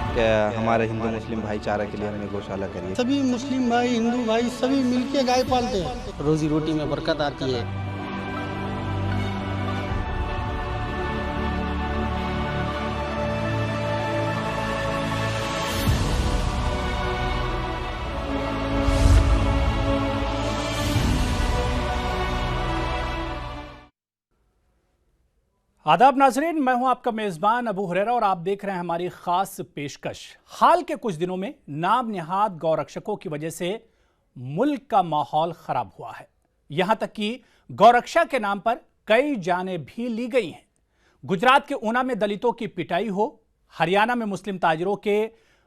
कि हमारे हिंदू मुस्लिम भाईचारा के लिए हमने गौशाला करी है। सभी मुस्लिम भाई हिंदू भाई सभी मिलके गाय पालते हैं। रोजी रोटी में बरकत आती है। आदाब नाजरीन, मैं हूं आपका मेजबान अबू हुरैरा और आप देख रहे हैं हमारी खास पेशकश। हाल के कुछ दिनों में नाम निहाद गौरक्षकों की वजह से मुल्क का माहौल खराब हुआ है। यहां तक कि गौरक्षा के नाम पर कई जानें भी ली गई हैं। गुजरात के ऊना में दलितों की पिटाई हो, हरियाणा में मुस्लिम ताजिरों के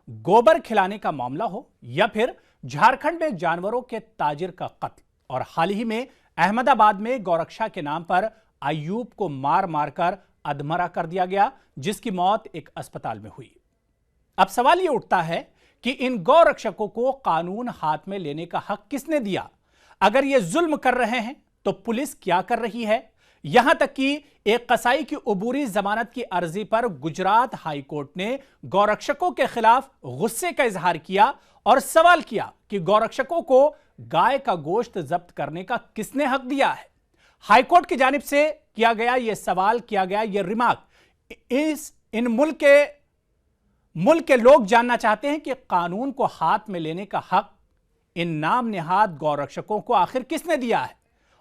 गोबर खिलाने का मामला हो, या फिर झारखंड में जानवरों के ताजिर का कत्ल, और हाल ही में अहमदाबाद में गौरक्षा के नाम पर अयूब को मार मारकर अधमरा कर दिया गया, जिसकी मौत एक अस्पताल में हुई। अब सवाल यह उठता है कि इन गौरक्षकों को कानून हाथ में लेने का हक किसने दिया? अगर ये जुल्म कर रहे हैं तो पुलिस क्या कर रही है? यहां तक कि एक कसाई की उबूरी जमानत की अर्जी पर गुजरात हाई कोर्ट ने गौरक्षकों के खिलाफ गुस्से का इजहार किया और सवाल किया कि गौरक्षकों को गाय का गोश्त जब्त करने का किसने हक दिया है? हाईकोर्ट की जानिब से किया गया यह सवाल, किया गया यह रिमार्क इन मुल्क के लोग जानना चाहते हैं कि कानून को हाथ में लेने का हक इन नाम निहाद गौरक्षकों को आखिर किसने दिया है,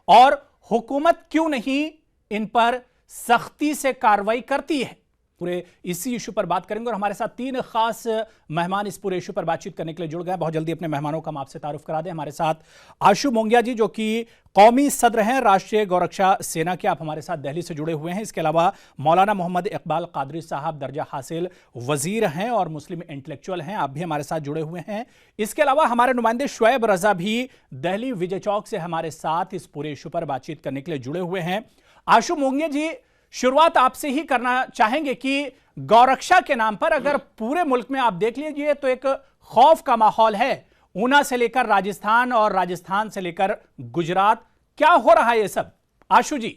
और हुकूमत क्यों नहीं इन पर सख्ती से कार्रवाई करती है। पूरे इसी इशू पर बात करेंगे और हमारे साथ तीन खास मेहमान इस पूरे इशू पर बातचीत करने के लिए जुड़ गए। बहुत जल्दी अपने मेहमानों का हम आपसे तारुफ करा दें। हमारे साथ आशु मोंगिया जी, जो कि कौमी सदर हैं राष्ट्रीय गौरक्षा सेना के, आप हमारे साथ दिल्ली से जुड़े हुए हैं। इसके अलावा मौलाना मोहम्मद इकबाल कादरी साहब दर्जा हासिल वजीर हैं और मुस्लिम इंटेलेक्चुअल हैं, आप भी हमारे साथ जुड़े हुए हैं। इसके अलावा हमारे नुमाइंदे शुएब रजा भी दिल्ली विजय चौक से हमारे साथ इस पूरे इशू पर बातचीत करने के लिए जुड़े हुए हैं। आशु मोंगिया जी, शुरुआत आपसे ही करना चाहेंगे कि गौरक्षा के नाम पर अगर पूरे मुल्क में आप देख लीजिए तो एक खौफ का माहौल है, ऊना से लेकर राजस्थान और राजस्थान से लेकर गुजरात, क्या हो रहा है ये सब? आशु जी।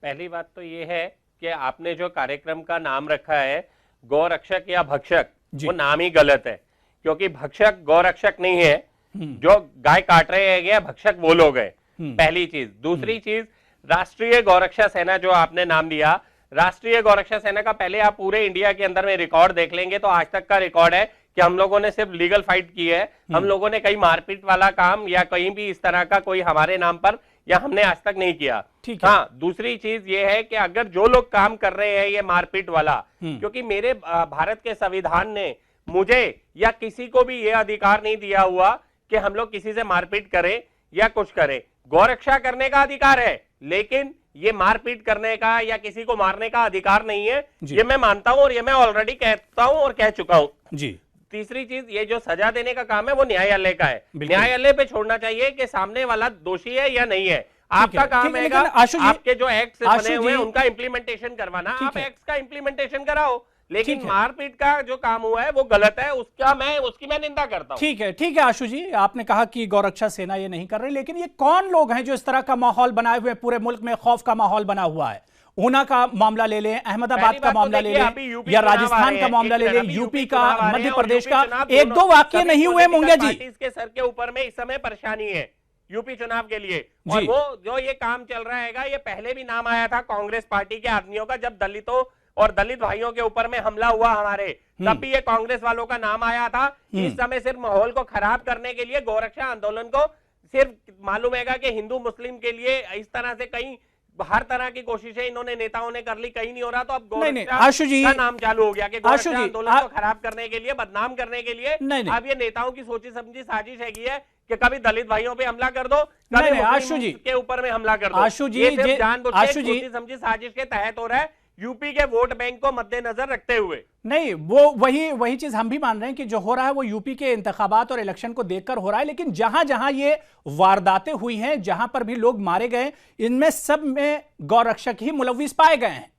पहली बात तो ये है कि आपने जो कार्यक्रम का नाम रखा है गौरक्षक या भक्षक, वो नाम ही गलत है, क्योंकि भक्षक गौरक्षक नहीं है। जो गाय काट रहे हैं भक्षक वो लोग हैं, पहली चीज। दूसरी चीज, राष्ट्रीय गौरक्षा सेना जो आपने नाम दिया, राष्ट्रीय गौरक्षा सेना का पहले आप पूरे इंडिया के अंदर में रिकॉर्ड देख लेंगे तो आज तक का रिकॉर्ड है कि हम लोगों ने सिर्फ लीगल फाइट की है। हम लोगों ने कहीं मारपीट वाला काम या कहीं भी इस तरह का कोई हमारे नाम पर या हमने आज तक नहीं किया। हाँ, दूसरी चीज ये है कि अगर जो लोग काम कर रहे हैं ये मारपीट वाला, क्योंकि मेरे भारत के संविधान ने मुझे या किसी को भी ये अधिकार नहीं दिया हुआ कि हम लोग किसी से मारपीट करें या कुछ करें। गौरक्षा करने का अधिकार है, लेकिन ये मारपीट करने का या किसी को मारने का अधिकार नहीं है। ये मैं मानता हूं और ये मैं ऑलरेडी कहता हूं और कह चुका हूं जी। तीसरी चीज, ये जो सजा देने का काम है वो न्यायालय का है। न्यायालय पे छोड़ना चाहिए कि सामने वाला दोषी है या नहीं है। आपका काम है आपके जो एक्ट बने हुए हैं उनका इम्प्लीमेंटेशन करवाना, आप एक्ट का इम्प्लीमेंटेशन कराओ, लेकिन मारपीट का जो काम हुआ है वो गलत है, उसकी मैं निंदा करता हूं। ठीक है आशु जी, आपने कहा कि गौरक्षा सेना ये नहीं कर रही, लेकिन ये कौन लोग हैं जो इस तरह का माहौल बनाए हुए, पूरे मुल्क में खौफ का माहौल बना हुआ है? ऊना का मामला ले लें, अहमदाबाद का मामला ले लें, या राजस्थान का मामला ले लें, यूपी का, मध्य प्रदेश का, एक दो वाकये नहीं हुए मोंगिया जी? इसके सर के ऊपर में इस समय परेशानी है यूपी चुनाव के लिए, और वो जो ये काम चल रहा है ये पहले भी नाम आया था कांग्रेस पार्टी के आदमियों का, जब दलितों और दलित भाइयों के ऊपर में हमला हुआ हमारे, तब भी ये कांग्रेस वालों का नाम आया था। इस समय सिर्फ माहौल को खराब करने के लिए, गौरक्षा आंदोलन को सिर्फ मालूम है कि हिंदू मुस्लिम के लिए इस तरह से कहीं हर तरह की कोशिशें इन्होंने नेताओं ने कर ली, कहीं नहीं हो रहा, तो अब गौरक्षा का नाम चालू हो गया कि गौरक्षा आंदोलन को खराब करने के लिए, बदनाम करने के लिए अब ये नेताओं की सोची समझी साजिश है कि कभी दलित भाइयों पे हमला कर दो, कभी आशु जी के ऊपर में हमला कर दो। आशु जी, जानबूझ के सोची समझी साजिश के तहत हो रहा है, यूपी के वोट बैंक को मद्देनजर रखते हुए। नहीं, वो वही चीज हम भी मान रहे हैं कि जो हो रहा है वो यूपी के इंतखाबात और इलेक्शन को देखकर हो रहा है, लेकिन जहां जहां ये वारदातें हुई हैं, जहां पर भी लोग मारे गए, इनमें सब में गौरक्षक ही मुलव्विस पाए गए हैं।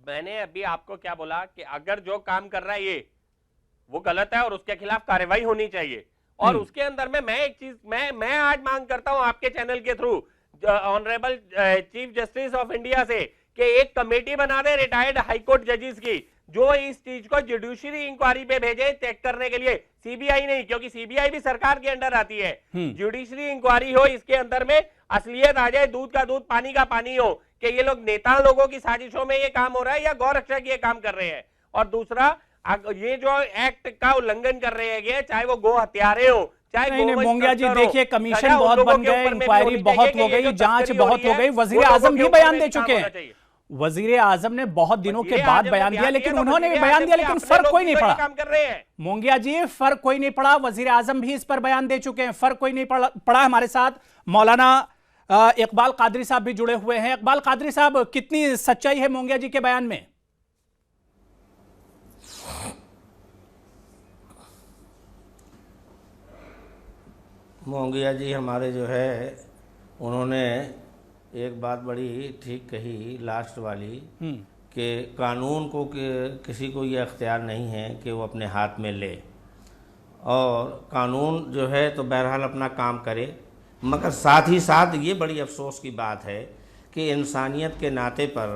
मैंने अभी आपको क्या बोला कि अगर जो काम कर रहा है ये वो गलत है और उसके खिलाफ कार्रवाई होनी चाहिए। और उसके अंदर में मैं एक चीज मैं आज मांग करता हूं आपके चैनल के through honourable chief justice of India से कि एक कमेटी बना दे रिटायर्ड हाईकोर्ट जजेस की, जो इस चीज को जुडिशरी इंक्वायरी पे भेजे चेक करने के लिए, सीबीआई नहीं, क्योंकि सीबीआई भी सरकार के अंडर आती है। जुडिशरी इंक्वायरी हो, इसके अंदर में असलियत आ जाए, दूध का दूध पानी का पानी हो कि ये लोग नेता लोगों की साजिशों में ये काम हो रहा है या गौरक्षक ये काम कर रहे हैं। और दूसरा, ये जो एक्ट का उल्लंघन कर रहे हैं, चाहे वो गो हत्यारे हो, चाहे नहीं मोंगिया जी देखिए, कमीशन बहुत बन गए, इंक्वायरी बहुत हो गई, जांच बहुत हो गई, वजीर आजम भी बयान दे चुके हैं। वजीर आजम ने बहुत दिनों के बाद बयान दिया, लेकिन उन्होंने भी बयान दिया, लेकिन फर्क कोई नहीं पड़ा। काम कर रहे हैं मोंगिया जी, फर्क कोई नहीं पड़ा। वजीर आजम भी इस पर बयान दे चुके हैं, फर्क कोई नहीं पड़ा। हमारे साथ मौलाना इकबाल कादरी साहब भी जुड़े हुए हैं। इकबाल कादरी साहब, कितनी सच्चाई है मोंगिया जी के बयान में? मोंगिया जी हमारे जो है, उन्होंने एक बात बड़ी ठीक कही लास्ट वाली, कि कानून को किसी को ये अख्तियार नहीं है कि वो अपने हाथ में ले, और कानून जो है तो बहरहाल अपना काम करे। मगर साथ ही साथ ये बड़ी अफसोस की बात है कि इंसानियत के नाते पर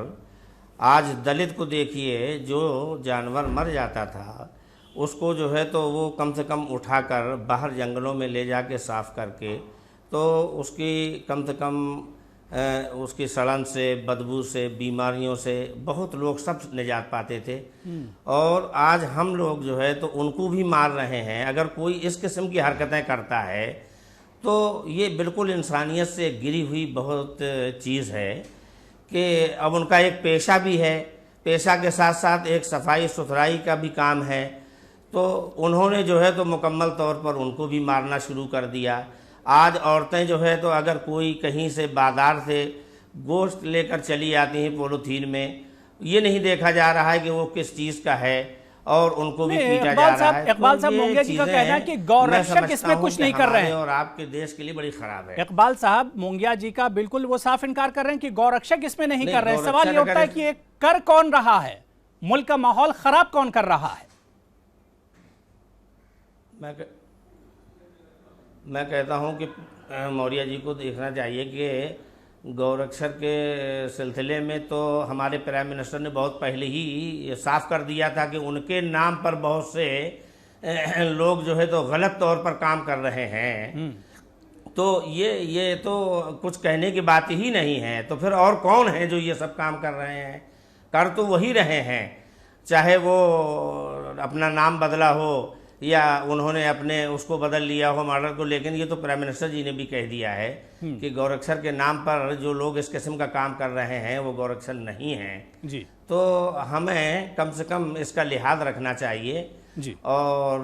आज दलित को देखिए, जो जानवर मर जाता था उसको जो है तो वो कम से कम उठाकर बाहर जंगलों में ले जाके साफ़ करके, तो उसकी कम से कम उसकी सड़न से, बदबू से, बीमारियों से बहुत लोग सब निजात पाते थे। और आज हम लोग जो है तो उनको भी मार रहे हैं। अगर कोई इस किस्म की हरकतें करता है तो ये बिल्कुल इंसानियत से गिरी हुई बहुत चीज़ है कि अब उनका एक पेशा भी है, पेशा के साथ साथ एक सफाई सुथराई का भी काम है, तो उन्होंने जो है तो मुकम्मल तौर पर उनको भी मारना शुरू कर दिया। आज औरतें जो है तो अगर कोई कहीं से बाजार से गोश्त लेकर चली आती हैं पॉलीथीन में, ये नहीं देखा जा रहा है कि वो किस चीज़ का है, और उनको भी पीटा जा रहा है। इकबाल साहब, मोंगिया जी का कहना है कि गौरक्षक इसमें कुछ नहीं कर रहे हैं, और आपके देश के लिए बड़ी खराब है। इकबाल साहब, मोंगिया जी का बिल्कुल वो साफ इनकार कर रहे हैं कि गौरक्षक इसमें नहीं कर रहे हैं। सवाल ये उठता है कि ये कर कौन रहा है, मुल्क का माहौल खराब कौन कर रहा है? मैं कहता हूं कि मौर्य जी को देखना चाहिए कि गौरक्षक के सिलसिले में तो हमारे प्राइम मिनिस्टर ने बहुत पहले ही साफ कर दिया था कि उनके नाम पर बहुत से लोग जो है तो गलत तौर पर काम कर रहे हैं। तो ये तो कुछ कहने की बात ही नहीं है। तो फिर और कौन है जो ये सब काम कर रहे हैं? कर तो वही रहे हैं, चाहे वो अपना नाम बदला हो या उन्होंने अपने उसको बदल लिया हो मॉडल को। लेकिन ये तो प्राइम मिनिस्टर जी ने भी कह दिया है कि गौरक्षक के नाम पर जो लोग इस किस्म का काम कर रहे हैं वो गौरक्षक नहीं हैं जी। तो हमें कम से कम इसका लिहाज रखना चाहिए जी। और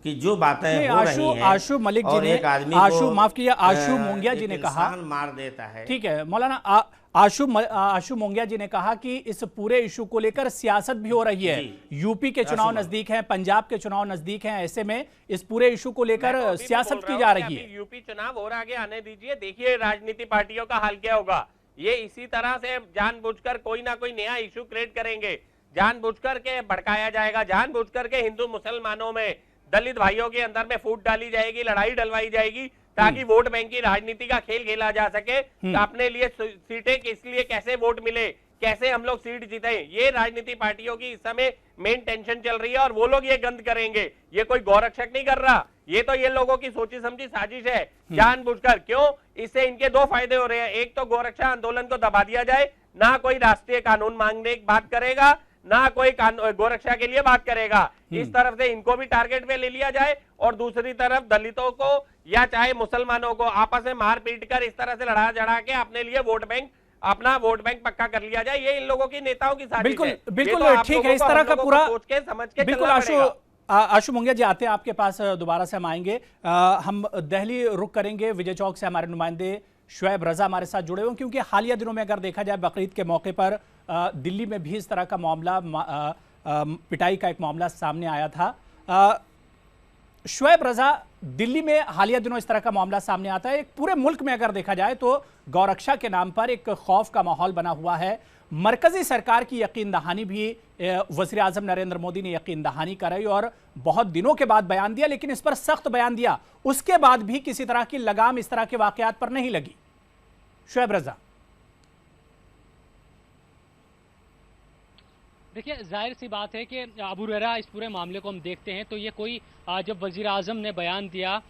कि जो बातें हो रही हैं, आशु मलिक जी ने, आशु माफ किया, आशु मोंगिया जी ने कहा मार देता है। ठीक है मौलाना, आशु मोंगिया जी ने कहा कि इस पूरे इशू को लेकर सियासत भी हो रही है। यूपी के चुनाव नजदीक हैं, पंजाब के चुनाव नजदीक हैं, ऐसे में इस पूरे इशू को लेकर सियासत की जा रही है। यूपी चुनाव और आगे आने दीजिए, देखिए राजनीति पार्टियों का हाल क्या होगा। ये इसी तरह से जानबूझकर कोई ना कोई नया इशू क्रिएट करेंगे, जानबूझकर के भड़काया जाएगा, जानबूझकर के हिंदू मुसलमानों में, दलित भाइयों के अंदर में फूट डाली जाएगी, लड़ाई डलवाई जाएगी ताकि वोट बैंक की राजनीति का खेल खेला जा सके। अपने लिए सीटें किस लिए, कैसे वोट मिले, कैसे हम लोग सीट जीते, ये राजनीति पार्टियों की इस समय मेन टेंशन चल रही है और वो लोग ये गंद करेंगे। ये कोई गौरक्षक नहीं कर रहा, ये तो ये लोगों की सोची समझी साजिश है जानबूझकर। क्यों? इससे इनके दो फायदे हो रहे हैं। एक तो गोरक्षा आंदोलन को दबा दिया जाए, ना कोई राष्ट्रीय कानून मांगने की बात करेगा, ना कोई गोरक्षा के लिए बात करेगा। इस तरफ से इनको भी टारगेट पे ले लिया जाए और दूसरी तरफ दलितों को या चाहे मुसलमानों को आपस में मार पीट कर इस तरह से लड़ा जड़ा के अपने लिए वोट बैंक, अपना वोट बैंक पक्का कर लिया जाए। ये इन लोगों की नेताओं की साजिश है। बिल्कुल ठीक है, इस तरह का पूरा सोच के समझ के बिल्कुल। आशु मोंगिया जी आते हैं आपके पास, दोबारा से हम आएंगे। हम दिल्ली रुक करेंगे, विजय चौक से हमारे नुमाइंदे शुएब रजा हमारे साथ जुड़े हुए, क्योंकि हालिया दिनों में अगर देखा जाए बकरीद के मौके पर दिल्ली में भी इस तरह का मामला, पिटाई का एक मामला सामने आया था। शुएब रजा, दिल्ली में हालिया दिनों इस तरह का मामला सामने आता है। एक पूरे मुल्क में अगर देखा जाए तो गौरक्षा के नाम पर एक खौफ का माहौल बना हुआ है। मरकजी सरकार की यकीन दहानी भी वज़ीर आज़म नरेंद्र मोदी ने यकीन दहानी कराई और बहुत दिनों के बाद बयान दिया, लेकिन इस पर सख्त बयान दिया। उसके बाद भी किसी तरह की लगाम इस तरह के वाकयात पर नहीं लगी। शुएब रजा, देखिए, जाहिर सी बात है कि अबू हुरैरा इस पूरे मामले को हम देखते हैं तो ये कोई जब वज़ीर आज़म ने बयान दिया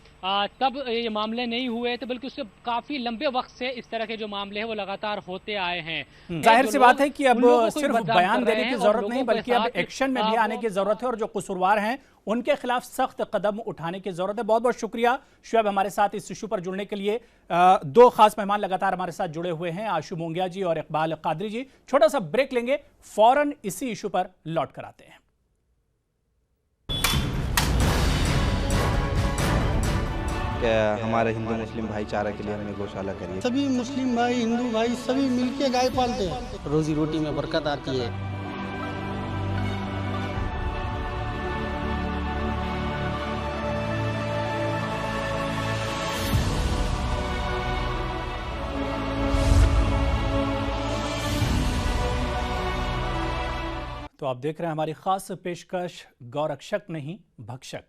तब ये मामले नहीं हुए थे, बल्कि उससे काफ़ी लंबे वक्त से इस तरह के जो मामले हैं वो लगातार होते आए हैं। जाहिर सी बात है कि अब सिर्फ बयान देने की जरूरत नहीं, बल्कि अब एक्शन में भी आने की जरूरत है और जो कसूरवार हैं उनके खिलाफ सख्त कदम उठाने की जरूरत है। बहुत बहुत शुक्रिया शुएब हमारे साथ इस इशू पर जुड़ने के लिए। दो खास मेहमान लगातार हमारे साथ जुड़े हुए हैं, आशु मोंगिया जी और इकबाल कादरी जी। छोटा सा ब्रेक लेंगे, फौरन इसी इशू पर लौट कर आते हैं। हमारे हिंदू मुस्लिम भाईचारा के लिए हमने गौशाला करी है। सभी मुस्लिम भाई हिंदू भाई सभी मिलके गाय पालते हैं। रोजी रोटी में बरकत आती है। तो आप देख रहे हैं हमारी खास पेशकश गौरक्षक नहीं भक्षक।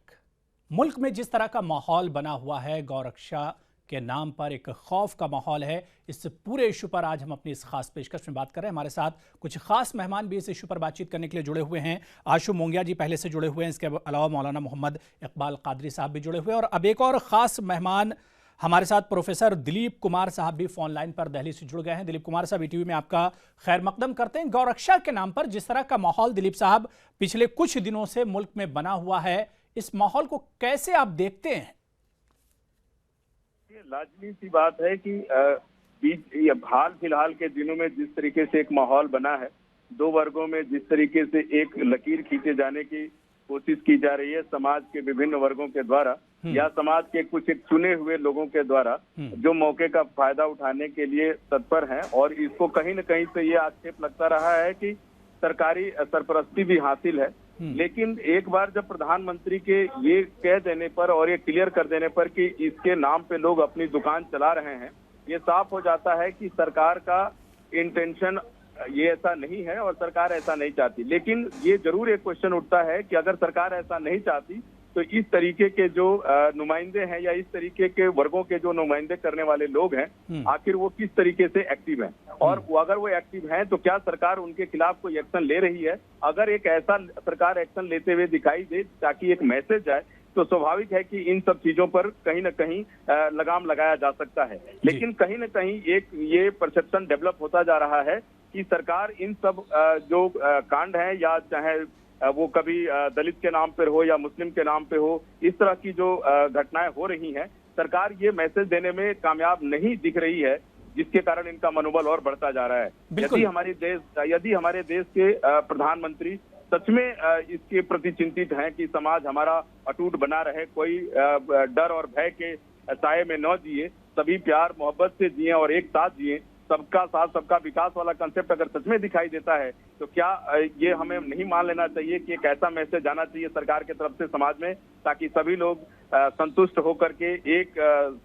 मुल्क में जिस तरह का माहौल बना हुआ है, गौरक्षा के नाम पर एक खौफ का माहौल है, इस पूरे इशू पर आज हम अपनी इस खास पेशकश में बात कर रहे हैं। हमारे साथ कुछ खास मेहमान भी इस इशू पर बातचीत करने के लिए जुड़े हुए हैं। आशु मोंगिया जी पहले से जुड़े हुए हैं, इसके अलावा मौलाना मोहम्मद इकबाल कादरी साहब भी जुड़े हुए हैं और अब एक और खास मेहमान हमारे साथ प्रोफेसर दिलीप कुमार साहब भी फोन लाइन पर दिल्ली से जुड़ गए हैं। दिलीप कुमार साहब ईटीवी में आपका खैर मकदम करते हैं। गौरक्षा के नाम पर जिस तरह का माहौल दिलीप साहब पिछले कुछ दिनों से मुल्क में बना हुआ है, इस माहौल को कैसे आप देखते हैं? लाजमी सी बात है कि हाल फिलहाल के दिनों में जिस तरीके से एक माहौल बना है, दो वर्गों में जिस तरीके से एक लकीर खींचे जाने की कोशिश की जा रही है समाज के विभिन्न वर्गों के द्वारा या समाज के कुछ एक चुने हुए लोगों के द्वारा, जो मौके का फायदा उठाने के लिए तत्पर हैं। और इसको कहीं न कहीं से ये आक्षेप लगता रहा है कि सरकारी सरपरस्ती भी हासिल है। लेकिन एक बार जब प्रधानमंत्री के ये कह देने पर और ये क्लियर कर देने पर कि इसके नाम पे लोग अपनी दुकान चला रहे हैं, ये साफ हो जाता है कि सरकार का इंटेंशन ये ऐसा नहीं है और सरकार ऐसा नहीं चाहती। लेकिन ये जरूर एक क्वेश्चन उठता है कि अगर सरकार ऐसा नहीं चाहती तो इस तरीके के जो नुमाइंदे हैं या इस तरीके के वर्गों के जो नुमाइंदे करने वाले लोग हैं, आखिर वो किस तरीके से एक्टिव हैं और अगर वो एक्टिव हैं तो क्या सरकार उनके खिलाफ कोई एक्शन ले रही है? अगर एक ऐसा सरकार एक्शन लेते हुए दिखाई दे ताकि एक मैसेज जाए, तो स्वाभाविक है कि इन सब चीजों पर कहीं न कहीं लगाम लगाया जा सकता है। लेकिन कहीं न कहीं एक ये परसेप्शन डेवलप होता जा रहा है कि सरकार इन सब जो कांड हैं, या चाहे वो कभी दलित के नाम पर हो या मुस्लिम के नाम पे हो, इस तरह की जो घटनाएं हो रही हैं, सरकार ये मैसेज देने में कामयाब नहीं दिख रही है, जिसके कारण इनका मनोबल और बढ़ता जा रहा है। यदि हमारे देश के प्रधानमंत्री सच में इसके प्रति चिंतित हैं कि समाज हमारा अटूट बना रहे, कोई डर और भय के साए में न जिए, सभी प्यार मोहब्बत से जिए और एक साथ जिए, सबका साथ सबका विकास वाला कंसेप्ट अगर सच में दिखाई देता है, तो क्या ये हमें नहीं मान लेना चाहिए कि एक ऐसा मैसेज जाना चाहिए सरकार की तरफ से समाज में, ताकि सभी लोग संतुष्ट होकर के एक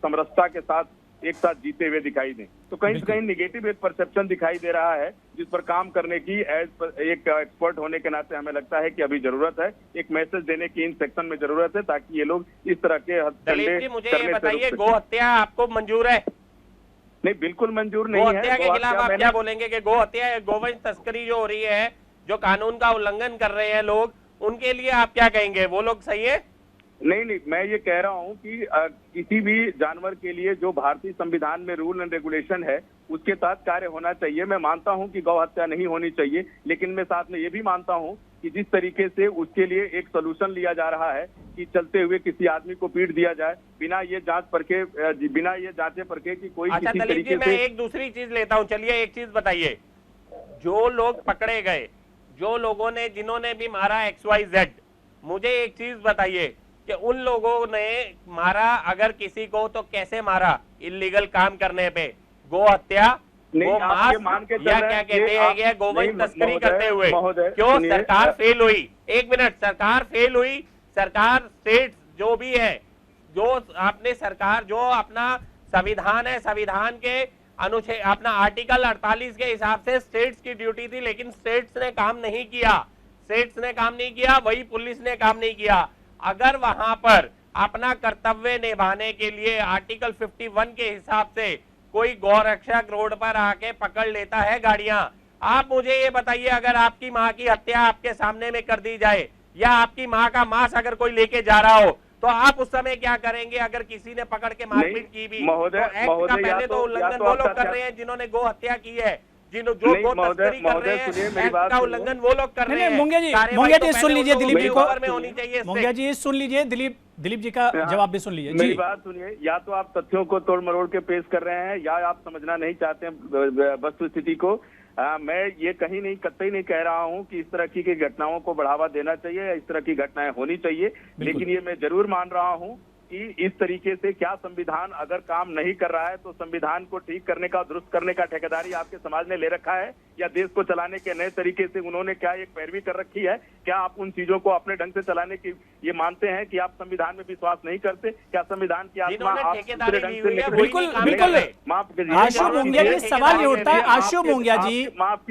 समरसता के साथ एक साथ जीते हुए दिखाई दें। तो कहीं कहीं निगेटिव एक परसेप्शन दिखाई दे रहा है, जिस पर काम करने की एक एक्सपर्ट होने के नाते हमें लगता है कि अभी जरूरत है, एक मैसेज देने की इन सेक्शन में जरूरत है, ताकि ये लोग इस तरह के हत्या। मुझे ये बताइए, गो हत्या आपको मंजूर है? नहीं, बिल्कुल मंजूर नहीं है। गो हत्या के खिलाफ आप क्या बोलेंगे कि गो हत्या, गोवंश तस्करी जो हो रही है, जो कानून का उल्लंघन कर रहे हैं लोग, उनके लिए आप क्या कहेंगे? वो लोग सही है? नहीं, मैं ये कह रहा हूँ कि किसी भी जानवर के लिए जो भारतीय संविधान में रूल एंड रेगुलेशन है, उसके तहत कार्य होना चाहिए। मैं मानता हूँ कि गौ हत्या नहीं होनी चाहिए, लेकिन मैं साथ में ये भी मानता हूँ कि जिस तरीके से उसके लिए एक सोल्यूशन लिया जा रहा है कि चलते हुए किसी आदमी को पीट दिया जाए बिना ये जांच परखे, बिना ये जांचे परखे कि कोई किसी तरीके से। मैं एक दूसरी चीज लेता हूँ, चलिए एक चीज बताइए, जो लोग पकड़े गए, जो लोगों ने, जिन्होंने भी मारा XYZ, मुझे एक चीज बताइए कि उन लोगों ने मारा अगर किसी को तो कैसे मारा? इल्लीगल काम करने पे, गो हत्या, गो मास, या क्या कहते हैं गोवंश तस्करी करते हुए। क्यों सरकार फेल हुई? एक मिनट, सरकार फेल हुई। सरकार स्टेट जो भी है, जो आपने सरकार जो अपना संविधान है, संविधान के अनुच्छेद अपना आर्टिकल 48 के हिसाब से स्टेट्स की ड्यूटी थी, लेकिन स्टेट्स ने काम नहीं किया। स्टेट्स ने काम नहीं किया, वही पुलिस ने काम नहीं किया। अगर वहां पर अपना कर्तव्य निभाने के लिए आर्टिकल 51 के हिसाब से कोई गौरक्षक रोड पर आके पकड़ लेता है गाड़ियां, आप मुझे ये बताइए, अगर आपकी माँ की हत्या आपके सामने में कर दी जाए या आपकी माँ का मांस अगर कोई लेके जा रहा हो तो आप उस समय क्या करेंगे? अगर किसी ने पकड़ के मारपीट की भी, महोदय, तो एक्ट का पहले तो उल्लंघन वो लोग कर रहे हैं जिन्होंने गो हत्या की है, जो गो तस्करी कर रहे हैं, एक्ट का उल्लंघन वो लोग कर रहे हैं। मुंगिया जी सुन लीजिए, दिलीप जी को होनी चाहिए। मुंगिया जी सुन लीजिए, दिलीप जी का जवाब भी सुन लीजिए। मेरी बात सुनिए, या तो आप तथ्यों को तोड़ मरोड़ के पेश कर रहे हैं या आप समझना नहीं चाहते हैं वस्तु स्थिति को। मैं ये कहीं नहीं, कतई नहीं कह रहा हूं कि इस तरह की घटनाओं को बढ़ावा देना चाहिए या इस तरह की घटनाएं होनी चाहिए, लेकिन ये मैं जरूर मान रहा हूं कि इस तरीके से क्या संविधान अगर काम नहीं कर रहा है तो संविधान को ठीक करने का, दुरुस्त करने का ठेकेदारी आपके समाज ने ले रखा है, या देश को चलाने के नए तरीके से उन्होंने क्या एक पैरवी कर रखी है? क्या आप उन चीजों को अपने ढंग से चलाने की ये मानते हैं कि आप संविधान में विश्वास नहीं करते? क्या संविधान की आत्मा आप दूसरे ढंग से? बिल्कुल बिल्कुल, माफ कीजिए, आशु मुंगिया जी सवाल ये उठता है, आशु मुंगिया जी माफ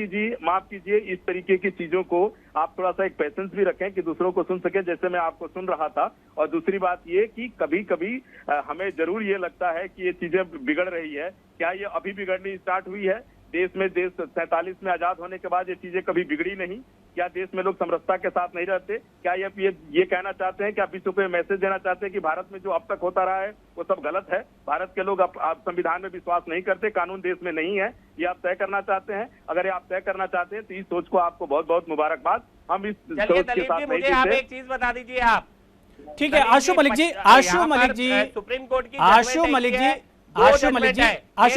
कीजिए, इस तरीके की चीजों को आप थोड़ा सा एक पेशेंस भी रखें कि दूसरों को सुन सके, जैसे मैं आपको सुन रहा था। और दूसरी बात ये कि कभी कभी हमें जरूर ये लगता है कि ये चीजें बिगड़ रही है। क्या ये अभी बिगड़नी स्टार्ट हुई है? देश 47 में आजाद होने के बाद ये चीजें कभी बिगड़ी नहीं? क्या देश में लोग समरसता के साथ नहीं रहते? क्या ये कहना चाहते हैं, क्या विश्व को मैसेज देना चाहते हैं कि भारत में जो अब तक होता रहा है वो सब गलत है? भारत के लोग अब संविधान में विश्वास नहीं करते, कानून देश में नहीं है, ये आप तय करना चाहते हैं? अगर ये आप तय करना चाहते हैं तो इस सोच को आपको बहुत बहुत मुबारकबाद। हम इस सोच के साथ नहीं थे। आप एक चीज बता दीजिए आप। ठीक है आशु मलिक जी, सुप्रीम कोर्ट की आशु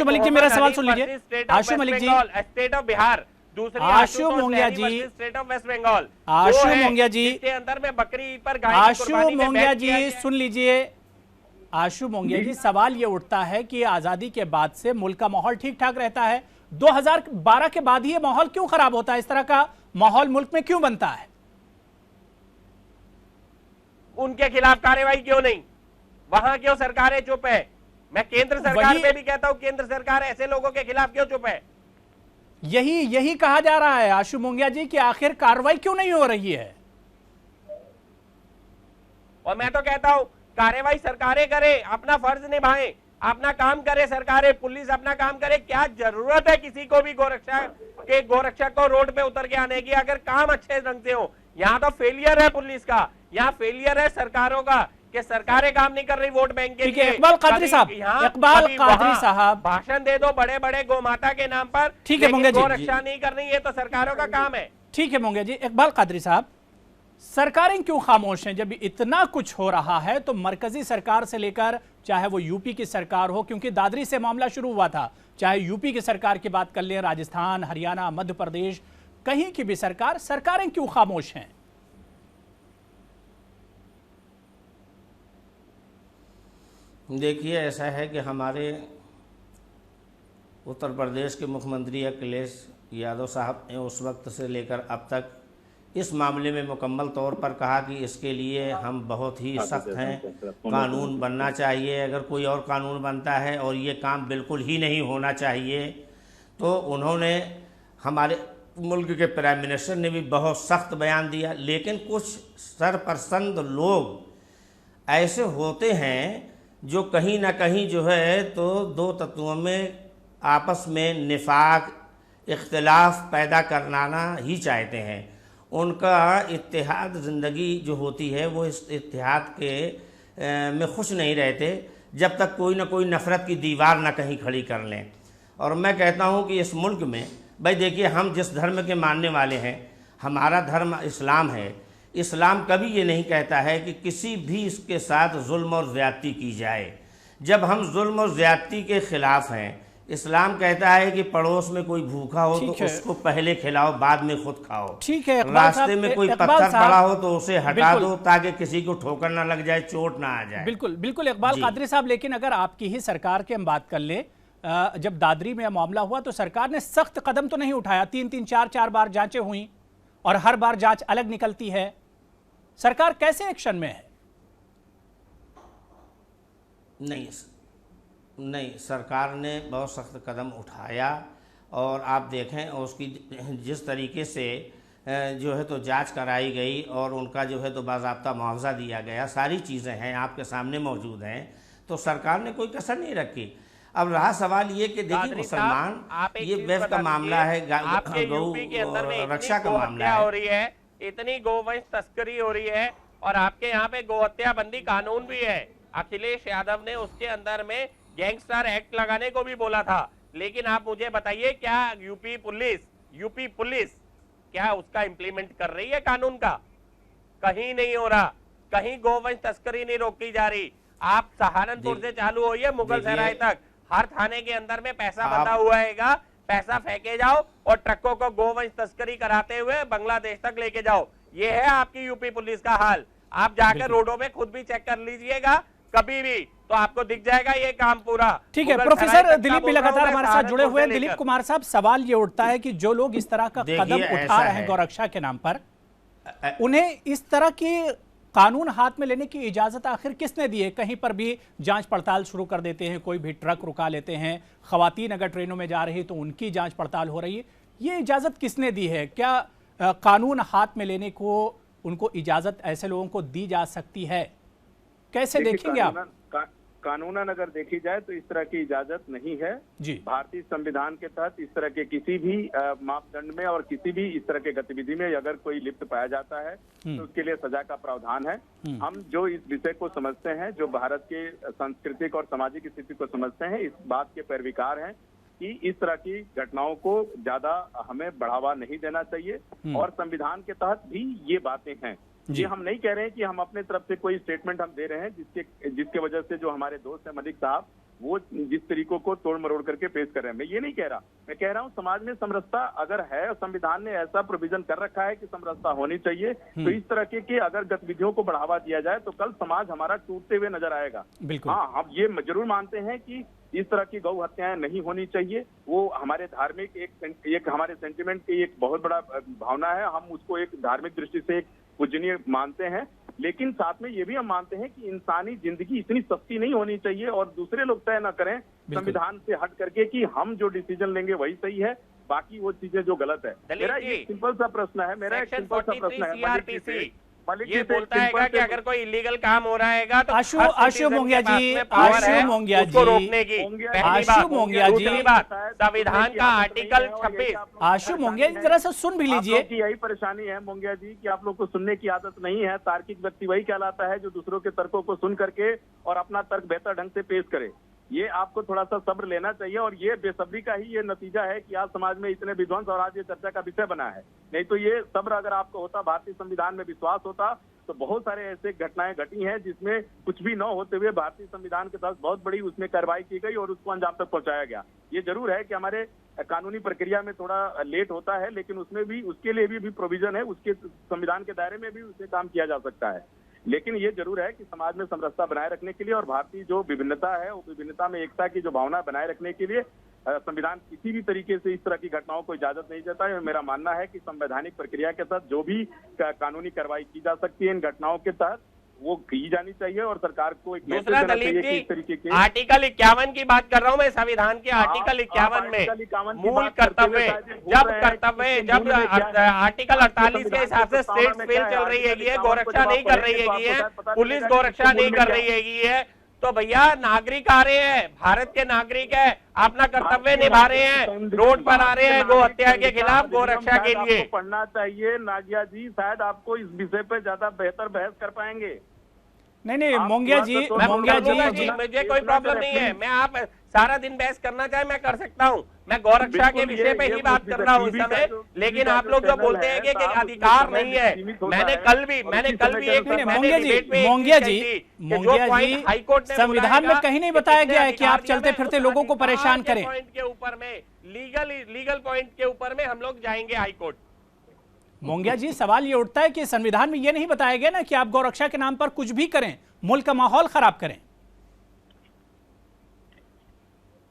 मलिक जी मेरा सवाल सुन लीजिए। आशु मलिक जी, स्टेट ऑफ बिहार, दूसरी आशु मुंगिया जी, स्टेट ऑफ वेस्ट बंगाल, आशु मुंगिया जी के अंदर में बकरी पर गाय आशु मुंगिया जी सुन लीजिए। आशु मुंगिया जी, सवाल ये उठता है कि आजादी के बाद से मुल्क का माहौल ठीक ठाक रहता है, 2012 के बाद ही ये माहौल क्यों खराब होता है? इस तरह का माहौल मुल्क में क्यों बनता है? उनके खिलाफ कार्रवाई क्यों नहीं? वहां क्यों सरकारें चुप है? मैं केंद्र सरकार पे भी कहता हूं, केंद्र सरकार ऐसे लोगों के खिलाफ क्यों चुप है? यही कहा जा रहा है आशु मुंगिया जी कि आखिर कार्रवाई क्यों नहीं हो रही है? और मैं तो कहता हूं कार्रवाई सरकारें करें, अपना फर्ज निभाएं, अपना काम करे सरकारें, पुलिस अपना काम करे। क्या जरूरत है किसी को भी गोरक्षक को रोड पे उतर के आने की, अगर काम अच्छे ढंग से हो? यहाँ तो फेलियर है पुलिस का, यहाँ फेलियर है सरकारों का कि सरकारें काम नहीं कर रही वोट बैंक के लिए। इकबाल कादरी साहब भाषण दे दो बड़े बड़े गौ माता के नाम पर, ठीक है मुंगिया जी, गोरक्षा नहीं करनी, ये तो सरकारों का काम है। ठीक है मुंगिया जी। इकबाल कादरी साहब, सरकारें क्यों खामोश हैं? जब इतना कुछ हो रहा है तो मरकजी सरकार से लेकर चाहे वो यूपी की सरकार हो, क्योंकि दादरी से मामला शुरू हुआ था, चाहे यूपी की सरकार की बात कर लें, राजस्थान, हरियाणा, मध्य प्रदेश, कहीं की भी सरकारें क्यों खामोश हैं? देखिए, ऐसा है कि हमारे उत्तर प्रदेश के मुख्यमंत्री अखिलेश यादव साहब ने उस वक्त से लेकर अब तक इस मामले में मुकम्मल तौर पर कहा कि इसके लिए हम बहुत ही सख्त हैं, कानून बनना चाहिए, अगर कोई और कानून बनता है और ये काम बिल्कुल ही नहीं होना चाहिए। तो उन्होंने, हमारे मुल्क के प्राइम मिनिस्टर ने भी बहुत सख्त बयान दिया। लेकिन कुछ सरपसंद लोग ऐसे होते हैं जो कहीं ना कहीं जो है तो दो तत्वों में आपस में निफाक, इख्तिलाफ पैदा करना ही चाहते हैं। उनका इत्तेहाद ज़िंदगी जो होती है वो इस इत्तेहाद के में खुश नहीं रहते जब तक कोई ना कोई नफ़रत की दीवार ना कहीं खड़ी कर लें। और मैं कहता हूँ कि इस मुल्क में भाई देखिए, हम जिस धर्म के मानने वाले हैं, हमारा धर्म इस्लाम है। इस्लाम कभी ये नहीं कहता है कि किसी भी इसके साथ जुल्म और ज़्यादती की जाए। जब हम जुल्म और ज़्यादती के ख़िलाफ़ हैं, इस्लाम कहता है कि पड़ोस में कोई भूखा हो तो उसको पहले खिलाओ, बाद में खुद खाओ। ठीक है, रास्ते में कोई पत्थर पड़ा हो तो उसे हटा दो ताकि किसी को ठोकर ना लग जाए, चोट ना आ जाए। बिल्कुल बिल्कुल इकबाल कादरी साहब, लेकिन अगर आपकी ही सरकार की हम बात कर ले, जब दादरी में मामला हुआ तो सरकार ने सख्त कदम तो नहीं उठाया, 3-3, 4-4 बार जांचें हुई और हर बार जांच अलग निकलती है। सरकार कैसे एक्शन में है? नहीं, सरकार ने बहुत सख्त कदम उठाया और आप देखें उसकी जिस तरीके से जो है तो जांच कराई गई और उनका जो है तो बाज़ाब्ता मुआवजा दिया गया, सारी चीज़ें हैं आपके सामने मौजूद हैं। तो सरकार ने कोई कसर नहीं रखी। अब रहा सवाल ये कि देखिए कादरी साहब, मुसलमान, आप एक ये चीज बेफ बता का मामला है, दीजिए, आपके गौ यूपी के अंदर में रक्षा इतनी का मामला गोहत्या हो है। रही है, इतनी गोवंश तस्करी हो रही है, और आपके यहाँ पे गोहत्या बंदी कानून भी है। अखिलेश यादव ने उसके अंदर में गैंगस्टर एक्ट लगाने को भी बोला था, लेकिन आप मुझे बताइए क्या यूपी पुलिस क्या उसका इम्प्लीमेंट कर रही है कानून का? कहीं नहीं हो रहा, कहीं गोवंश तस्करी नहीं रोकी जा रही। आप सहारनपुर से चालू होइए मुगल सराय तक, हर थाने के अंदर में पैसा बंधा हुआ है, पैसा फेंके जाओ और ट्रकों को गोवंश तस्करी कराते हुए बांग्लादेश तक लेके जाओ। ये है आपकी यूपी पुलिस का हाल। आप जाकर रोडों में खुद भी चेक कर लीजिएगा कभी भी, तो आपको दिख जाएगा ये काम पूरा। ठीक है, प्रोफेसर दिलीप भी लगातार हमारे साथ जुड़े हुए हैं। दिलीप कुमार साहब, सवाल ये उठता है कि जो लोग इस तरह का कदम उठा रहे हैं गौरक्षा के नाम पर, उन्हें इस तरह की कानून हाथ में लेने की इजाजत आखिर किसने दी है? कहीं पर भी जांच पड़ताल शुरू कर देते हैं, कोई भी ट्रक रुका लेते हैं, खवातीन अगर ट्रेनों में जा रही तो उनकी जांच पड़ताल हो रही है, ये इजाजत किसने दी है? क्या कानून हाथ में लेने को उनको इजाजत ऐसे लोगों को दी जा सकती है? कैसे देखेंगे आप? कानूनन अगर देखी जाए तो इस तरह की इजाजत नहीं है जी। भारतीय संविधान के तहत इस तरह के किसी भी मापदंड में और किसी भी इस तरह के गतिविधि में अगर कोई लिप्त पाया जाता है तो उसके लिए सजा का प्रावधान है। हम जो इस विषय को समझते हैं, जो भारत के सांस्कृतिक और सामाजिक स्थिति को समझते हैं, इस बात के पैरविकार हैं कि इस तरह की घटनाओं को ज्यादा हमें बढ़ावा नहीं देना चाहिए और संविधान के तहत भी ये बातें हैं। ये हम नहीं कह रहे हैं कि हम अपने तरफ से कोई स्टेटमेंट हम दे रहे हैं जिसके वजह से जो हमारे दोस्त हैं मलिक साहब वो जिस तरीकों को तोड़ मरोड़ करके पेश कर रहे हैं, मैं ये नहीं कह रहा। मैं कह रहा हूँ समाज में समरसता अगर है और संविधान ने ऐसा प्रोविजन कर रखा है कि समरसता होनी चाहिए, तो इस तरह के अगर गतिविधियों को बढ़ावा दिया जाए तो कल समाज हमारा टूटते हुए नजर आएगा। हाँ, हम ये जरूर मानते हैं कि इस तरह की गौ हत्याएं नहीं होनी चाहिए। वो हमारे धार्मिक एक हमारे सेंटिमेंट की एक बहुत बड़ा भावना है, हम उसको एक धार्मिक दृष्टि से एक पूजनीय मानते हैं, लेकिन साथ में ये भी हम मानते हैं कि इंसानी जिंदगी इतनी सस्ती नहीं होनी चाहिए और दूसरे लोग तय न करें संविधान से हट करके कि हम जो डिसीजन लेंगे वही सही है, बाकी वो चीजें जो गलत है। मेरा एक सिंपल सा प्रश्न है, ये बोलता है कि अगर कोई इलीगल काम हो रहा है तो आशु मोंगिया जी रोकने की संविधान का आर्टिकल 26। आशु मोंगिया जी जरा सा सुन भी लीजिए। यही परेशानी है मोंगिया जी कि आप लोग को सुनने की आदत नहीं है। तार्किक व्यक्ति वही कहलाता है जो दूसरों के तर्कों को सुन करके और अपना तर्क बेहतर ढंग से पेश करे। ये आपको थोड़ा सा सब्र लेना चाहिए और ये बेसब्री का ही ये नतीजा है कि आज समाज में इतने विध्वंस और आज ये चर्चा का विषय बना है। नहीं तो ये सब्र अगर आपको होता, भारतीय संविधान में विश्वास होता, तो बहुत सारे ऐसे घटनाएं घटी हैं जिसमें कुछ भी न होते हुए भारतीय संविधान के तहत बहुत बड़ी उसमें कार्रवाई की गई और उसको अंजाम तक पहुंचाया गया। ये जरूर है कि हमारे कानूनी प्रक्रिया में थोड़ा लेट होता है, लेकिन उसमें भी उसके लिए भी प्रोविजन है, उसके संविधान के दायरे में भी उसे काम किया जा सकता है। लेकिन ये जरूर है कि समाज में समरसता बनाए रखने के लिए और भारतीय जो विभिन्नता है वो विभिन्नता में एकता की जो भावना बनाए रखने के लिए संविधान किसी भी तरीके से इस तरह की घटनाओं को इजाजत नहीं देता है। मेरा मानना है कि संवैधानिक प्रक्रिया के तहत जो भी कानूनी कार्रवाई की जा सकती है इन घटनाओं के तहत वो की जानी चाहिए और सरकार को एक मैसेज देना चाहिए कि इस तरीके के आर्टिकल 51 की बात कर रहा हूं मैं, संविधान के आर्टिकल 51 में मूल कर्तव्य जब आर्टिकल 48 के हिसाब से स्टेट फेल चल रही है, गोरक्षा नहीं कर रही है, पुलिस गोरक्षा नहीं कर रही है, तो भैया नागरिक आ रहे हैं, भारत के नागरिक है, अपना कर्तव्य निभा रहे हैं, रोड पर आ रहे हैं गो हत्या के खिलाफ, गोरक्षा के लिए। पढ़ना चाहिए नागिया जी, शायद आपको इस विषय पे ज्यादा बेहतर बहस कर पाएंगे। नहीं मोंगिया जी मुझे कोई प्रॉब्लम नहीं है, मैं आप सारा दिन बहस करना चाहे मैं कर सकता हूँ, मैं गौरक्षा के विषय पे ही बात कर रहा हूँ इस समय। लेकिन आप लोग जो बोलते हैं कि अधिकार नहीं है, मैंने कल भी एक मोंगिया जी हाईकोर्ट संविधान में कहीं नहीं बताया गया है कि आप चलते फिरते लोगों को परेशान करें। पॉइंट के ऊपर में लीगल पॉइंट के ऊपर में हम लोग जाएंगे हाईकोर्ट। मोंगिया जी सवाल ये उठता है कि संविधान में ये नहीं बताया गया ना कि आप गौरक्षा के नाम पर कुछ भी करें, मुल्क का माहौल खराब करें।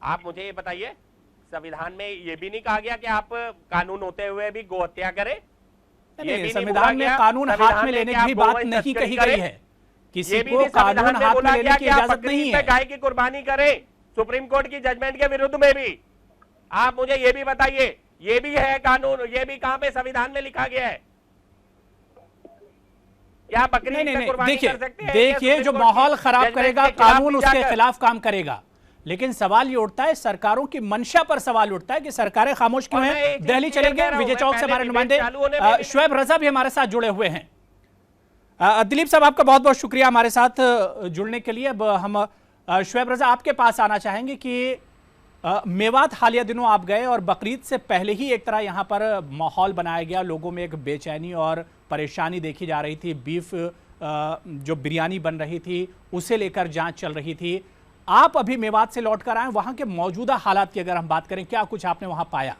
आप मुझे ये बताइए, संविधान में ये भी नहीं कहा गया कि आप कानून होते हुए भी गोहत्या करें? संविधान में कानून हाथ में लेने की बात नहीं कही गई है, किसी को कानून हाथ में लेने की इजाजत नहीं है। गाय की कुर्बानी करें सुप्रीम कोर्ट की जजमेंट के विरुद्ध में भी। आप मुझे ये भी बताइए, ये भी है कानून, ये भी कहां पे संविधान में लिखा गया है? क्या बकरी पे कुर्बानी कर सकते हैं? देखिए जो माहौल खराब करेगा कानून उसके खिलाफ काम करेगा, लेकिन सवाल ये उठता है, सरकारों की मंशा पर सवाल उठता है कि सरकारें खामोश क्यों हैं। दिल्ली चलेंगे, विजय चौक से हमारे नुमाइंदे शुएब रजा भी हमारे साथ जुड़े हुए हैं। दिलीप साहब, आपका बहुत बहुत शुक्रिया हमारे साथ जुड़ने के लिए। अब हम शुएब रजा आपके पास आना चाहेंगे कि मेवात हालिया दिनों आप गए और बकरीद से पहले ही एक तरह यहाँ पर माहौल बनाया गया, लोगों में एक बेचैनी और परेशानी देखी जा रही थी। बीफ जो बिरयानी बन रही थी उसे लेकर जांच चल रही थी। आप अभी मेवात से लौट कर आए, वहां के मौजूदा हालात की अगर हम बात करें, क्या कुछ आपने वहां पाया?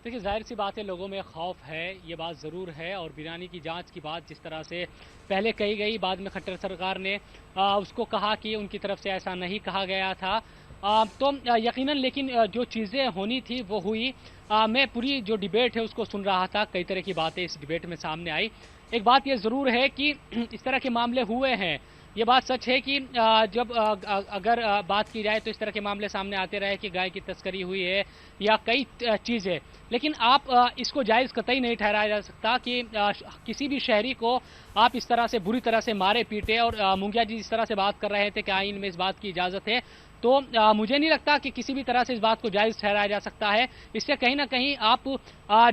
देखिए, जाहिर सी बात है, लोगों में खौफ है, ये बात ज़रूर है। और बिरयानी की जांच की बात जिस तरह से पहले कही गई, बाद में खट्टर सरकार ने उसको कहा कि उनकी तरफ से ऐसा नहीं कहा गया था, तो यकीनन लेकिन जो चीज़ें होनी थी वो हुई। मैं पूरी जो डिबेट है उसको सुन रहा था, कई तरह की बातें इस डिबेट में सामने आई। एक बात ये ज़रूर है कि इस तरह के मामले हुए हैं, ये बात सच है कि जब अगर बात की जाए तो इस तरह के मामले सामने आते रहे कि गाय की तस्करी हुई है या कई चीज़ें, लेकिन आप इसको जायज़ कतई नहीं ठहराया जा सकता कि किसी भी शहरी को आप इस तरह से बुरी तरह से मारे पीटे। और मुंगिया जी जिस तरह से बात कर रहे थे कि आइन में इस बात की इजाज़त है, तो मुझे नहीं लगता कि किसी भी तरह से इस बात को जायज़ ठहराया जा सकता है। इससे कहीं ना कहीं आप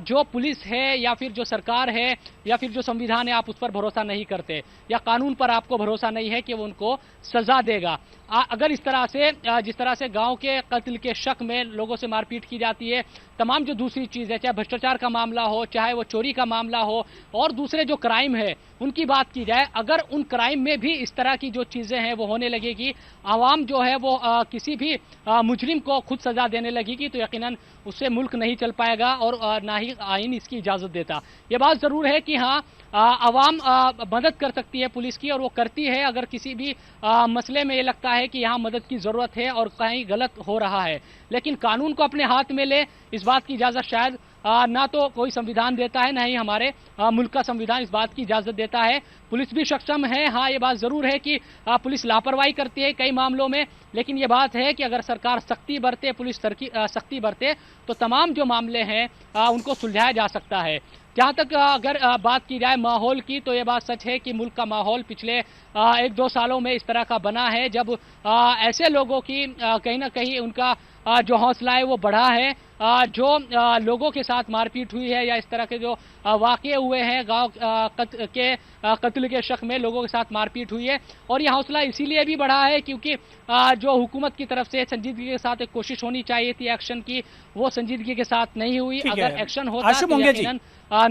जो पुलिस है या फिर जो सरकार है या फिर जो संविधान है, आप उस पर भरोसा नहीं करते, या कानून पर आपको भरोसा नहीं है कि वो उनको सजा देगा। अगर इस तरह से जिस तरह से गांव के कत्ल के शक में लोगों से मारपीट की जाती है, तमाम जो दूसरी चीज़ है, चाहे भ्रष्टाचार का मामला हो, चाहे वो चोरी का मामला हो, और दूसरे जो क्राइम है उनकी बात की जाए, अगर उन क्राइम में भी इस तरह की जो चीज़ें हैं वो होने लगेगी, आवाम जो है वो किसी भी मुजरिम को खुद सजा देने लगेगी, तो यकीनन उससे मुल्क नहीं चल पाएगा और ना ही आइन इसकी इजाज़त देता। ये बात ज़रूर है कि हाँ, आवाम मदद कर सकती है पुलिस की, और वो करती है अगर किसी भी मसले में ये लगता है कि यहाँ मदद की ज़रूरत है और कहीं गलत हो रहा है। लेकिन कानून को अपने हाथ में ले, इस बात की इजाज़त शायद ना तो कोई संविधान देता है, ना ही हमारे मुल्क का संविधान इस बात की इजाज़त देता है। पुलिस भी सक्षम है, हाँ ये बात ज़रूर है कि पुलिस लापरवाही करती है कई मामलों में, लेकिन ये बात है कि अगर सरकार सख्ती बरते, पुलिस सख्ती बरते, तो तमाम जो मामले हैं उनको सुलझाया जा सकता है। जहाँ तक अगर बात की जाए माहौल की, तो ये बात सच है कि मुल्क का माहौल पिछले 1-2 सालों में इस तरह का बना है, जब ऐसे लोगों की कहीं ना कहीं उनका जो हौसला है वो बढ़ा है, जो लोगों के साथ मारपीट हुई है या इस तरह के जो वाक़े हुए हैं गांव के कत्ल के शक में लोगों के साथ मारपीट हुई है, और ये हौसला इसीलिए भी बढ़ा है क्योंकि जो हुकूमत की तरफ से संजीदगी के साथ एक कोशिश होनी चाहिए थी एक्शन की, वो संजीदगी के साथ नहीं हुई। अगर एक्शन होता तो यकीनन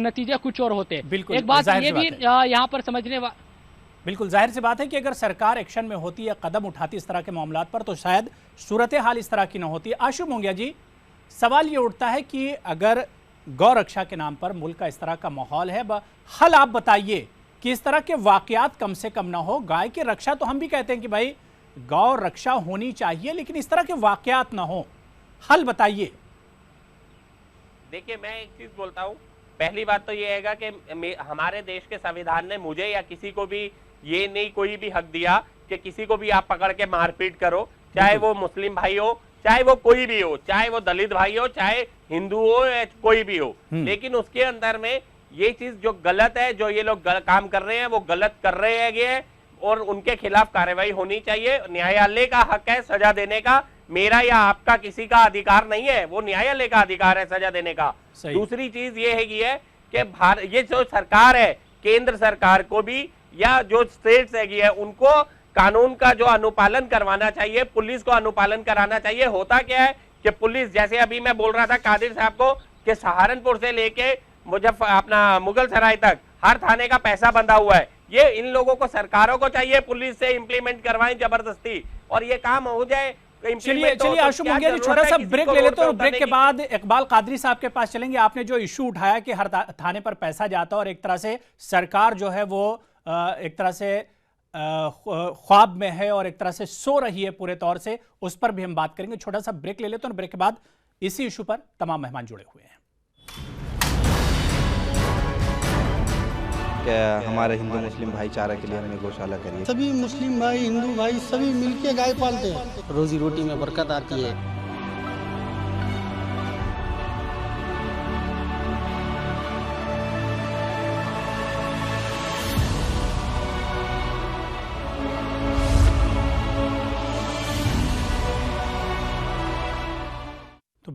नतीजे कुछ और होते। एक बात ये भी यहाँ पर समझने बिल्कुल जाहिर सी बात है कि अगर सरकार एक्शन में होती या कदम उठाती इस तरह के मामलात पर, तो शायद सूरत हाल इस तरह की न होती। आशु मोंगिया जी, सवाल ये उठता है कि अगर गौ रक्षा के नाम पर मुल्क का इस तरह का माहौल है, हल आप बताइए कि इस तरह के वाकयात कम से कम ना हो। गाय की रक्षा तो हम भी कहते हैं कि भाई गौ रक्षा होनी चाहिए, लेकिन इस तरह के वाकयात ना हो, हल बताइए। देखिए, मैं एक चीज बोलता हूँ, पहली बात तो ये है कि हमारे देश के संविधान ने मुझे या किसी को भी ये नहीं कोई भी हक दिया कि किसी को भी आप पकड़ के मारपीट करो, चाहे वो मुस्लिम भाई हो, चाहे वो कोई भी हो, चाहे वो दलित भाई हो, चाहे हिंदू हो या कोई भी हो। लेकिन उसके अंदर में ये चीज जो गलत है, जो ये लोग काम कर रहे हैं वो गलत कर रहे हैं, और उनके खिलाफ कार्रवाई होनी चाहिए। न्यायालय का हक है सजा देने का, मेरा या आपका किसी का अधिकार नहीं है, वो न्यायालय का अधिकार है सजा देने का। दूसरी चीज ये है कि ये जो सरकार है, केंद्र सरकार को भी या जो स्टेट्स है उनको कानून का जो अनुपालन करवाना चाहिए, पुलिस को अनुपालन कराना चाहिए। होता क्या है कि पुलिस, जैसे अभी मैं बोल रहा था कादिर साहब को कि सहारनपुर से लेके अपना मुगल सराय तक हर थाने का पैसा बंधा हुआ है। ये इन लोगों को, सरकारों को चाहिए पुलिस से इंप्लीमेंट करवाएं जबरदस्ती, और ये काम हो जाए। चलिए आशु मोंगिया जी, छोटा सा ब्रेक ले लेते हैं, और ब्रेक के बाद इकबाल कादरी साहब के पास चलेंगे। आपने जो इशू उठाया कि हर थाने पर पैसा जाता है और एक तरह से सरकार जो है वो एक तरह से ख्वाब में है और एक तरह से सो रही है पूरे तौर से, उस पर भी हम बात करेंगे। छोटा सा ब्रेक ले लेते हैं और ब्रेक के बाद इसी इशू पर तमाम मेहमान जुड़े हुए हैं। क्या हमारे हिंदू मुस्लिम भाईचारा के लिए हमने गौशाला करी है। सभी मुस्लिम भाई, हिंदू भाई सभी मिलके गाय पालते हैं। रोजी रोटी में बरकत आती है।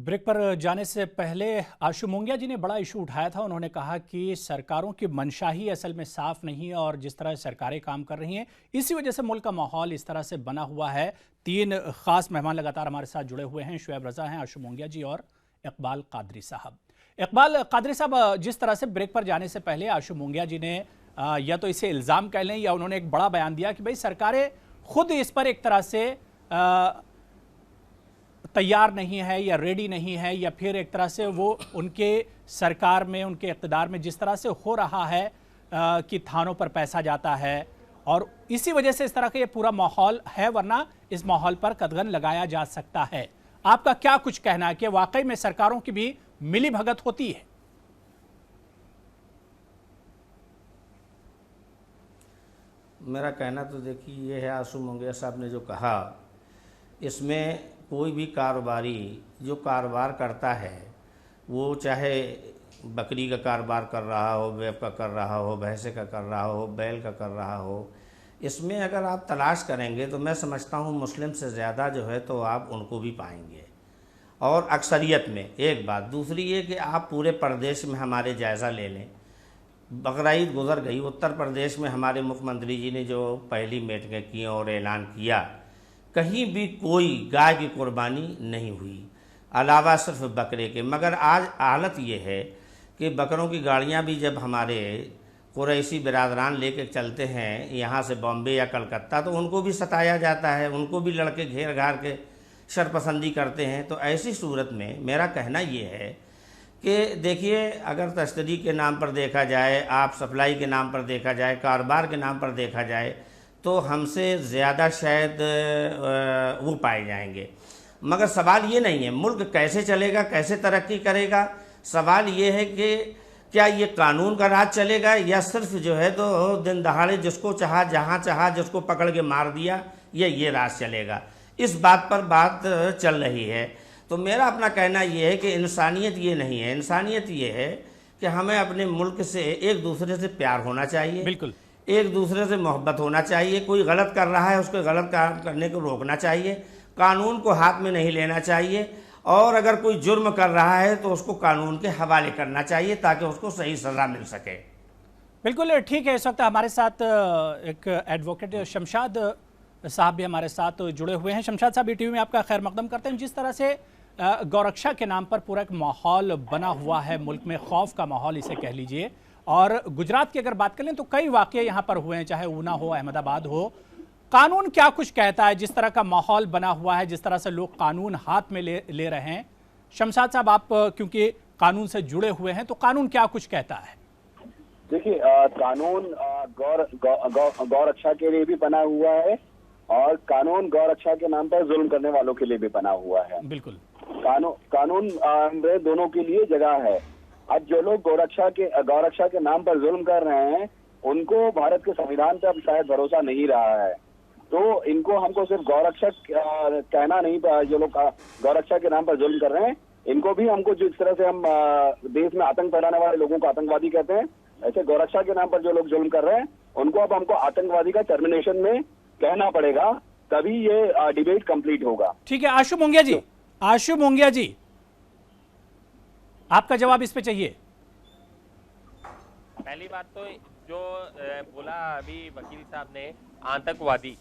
ब्रेक पर जाने से पहले आशु मोंगिया जी ने बड़ा इशू उठाया था। उन्होंने कहा कि सरकारों की मंशा ही असल में साफ नहीं है और जिस तरह सरकारें काम कर रही हैं इसी वजह से मुल्क का माहौल इस तरह से बना हुआ है। 3 खास मेहमान लगातार हमारे साथ जुड़े हुए हैं। शुएब रजा हैं, आशु मोंगिया जी और इकबाल कादरी साहब। इकबाल कादरी साहब, जिस तरह से ब्रेक पर जाने से पहले आशु मोंगिया जी ने या तो इसे इल्ज़ाम कह लें या उन्होंने एक बड़ा बयान दिया कि भाई सरकारें खुद इस पर एक तरह से तैयार नहीं है या रेडी नहीं है, या फिर एक तरह से वो उनके सरकार में, उनके इक़्तिदार में जिस तरह से हो रहा है कि थानों पर पैसा जाता है और इसी वजह से इस तरह का ये पूरा माहौल है, वरना इस माहौल पर कदगन लगाया जा सकता है। आपका क्या कुछ कहना है कि वाकई में सरकारों की भी मिली भगत होती है? मेरा कहना तो देखिए ये है, आशु मोंगिया साहब ने जो कहा, इसमें कोई भी कारोबारी जो कारोबार करता है, वो चाहे बकरी का कारोबार कर रहा हो, वेब का कर रहा हो, भैंसे का कर रहा हो, बैल का कर रहा हो, इसमें अगर आप तलाश करेंगे तो मैं समझता हूँ मुस्लिम से ज़्यादा जो है तो आप उनको भी पाएंगे। और अक्सरियत में एक बात, दूसरी ये कि आप पूरे प्रदेश में हमारे जायज़ा ले लें। बकरीद गुजर गई, उत्तर प्रदेश में हमारे मुख्यमंत्री जी ने जो पहली मीटिंगें की और ऐलान किया, कहीं भी कोई गाय की कुर्बानी नहीं हुई, अलावा सिर्फ बकरे के। मगर आज हालत ये है कि बकरों की गाड़ियां भी जब हमारे कुरैशी बिरादरान लेके चलते हैं यहाँ से बॉम्बे या कलकत्ता, तो उनको भी सताया जाता है, उनको भी लड़के घेर घार के शरपसंदी करते हैं। तो ऐसी सूरत में मेरा कहना ये है कि देखिए, अगर तस्करी के नाम पर देखा जाए, आप सप्लाई के नाम पर देखा जाए, कारोबार के नाम पर देखा जाए, तो हमसे ज़्यादा शायद वो पाए जाएंगे। मगर सवाल ये नहीं है मुल्क कैसे चलेगा, कैसे तरक्की करेगा। सवाल ये है कि क्या ये कानून का राज चलेगा या सिर्फ जो है तो दिन दहाड़े जिसको चाहा, जहाँ चाहा, जिसको पकड़ के मार दिया, ये राज चलेगा। इस बात पर बात चल रही है। तो मेरा अपना कहना ये है कि इंसानियत ये नहीं है। इंसानियत ये है कि हमें अपने मुल्क से एक दूसरे से प्यार होना चाहिए, बिल्कुल एक दूसरे से मोहब्बत होना चाहिए। कोई गलत कर रहा है उसको गलत काम करने को रोकना चाहिए, कानून को हाथ में नहीं लेना चाहिए, और अगर कोई जुर्म कर रहा है तो उसको कानून के हवाले करना चाहिए ताकि उसको सही सज़ा मिल सके। बिल्कुल ठीक है। इस वक्त हमारे साथ एक एडवोकेट शमशाद साहब भी हमारे साथ जुड़े हुए हैं। शमशाद साहब, टीवी में आपका खैर मकदम करते हैं। जिस तरह से गौरक्षा के नाम पर पूरा एक माहौल बना हुआ है मुल्क में, खौफ का माहौल इसे कह लीजिए, और गुजरात की अगर बात करें तो कई वाक़ये यहाँ पर हुए हैं, चाहे ऊना हो, अहमदाबाद हो। कानून क्या कुछ कहता है? जिस तरह का माहौल बना हुआ है, जिस तरह से लोग कानून हाथ में ले रहे हैं, शमशाद साहब आप क्योंकि कानून से जुड़े हुए हैं, तो कानून क्या कुछ कहता है? देखिए, कानून गौरक्षा के लिए भी बना हुआ है और कानून गौरक्षा के नाम पर जुल्म करने वालों के लिए भी बना हुआ है। बिल्कुल, कानून में दोनों के लिए जगह है। आज जो लोग गौरक्षा के नाम पर जुल्म कर रहे हैं, उनको भारत के संविधान पे अब शायद भरोसा नहीं रहा है। तो हमको सिर्फ गौरक्षक कहना नहीं, जो लोग गौरक्षा के नाम पर जुल्म कर रहे हैं, इनको भी हमको जिस तरह से हम देश में आतंक फैलाने वाले लोगों को आतंकवादी कहते हैं, ऐसे गौरक्षा के नाम पर जो लोग जुल्म कर रहे हैं उनको अब हमको आतंकवादी का टर्मिनेशन में कहना पड़ेगा, तभी ये डिबेट कंप्लीट होगा। ठीक है। आशु मोंगिया जी, आपका जवाब इस पे चाहिए। पहली बात तो जो बोला अभी वकील साहब ने, आतंकवादी।